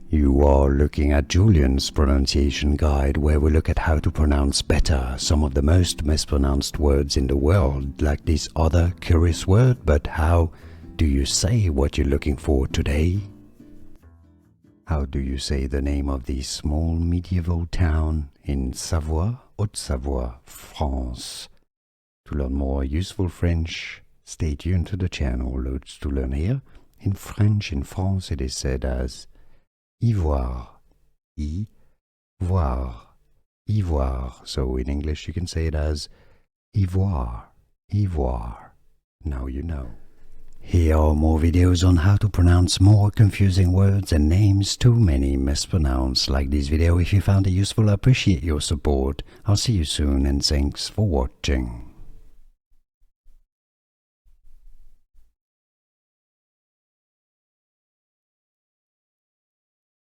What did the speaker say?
You are looking at Julian's pronunciation guide, where we look at how to pronounce better some of the most mispronounced words in the world, like this other curious word. But how do you say what you're looking for today? How do you say the name of this small medieval town in Savoie, Haute-Savoie, France? To learn more useful French, stay tuned to the channel. Loads to learn here. In French, in France, it is said as Yvoire, Yvoire, Yvoire. So in English, you can say it as Yvoire, Yvoire. Now you know. Here are more videos on how to pronounce more confusing words and names too many mispronounced. Like this video if you found it useful. I appreciate your support. I'll see you soon and thanks for watching.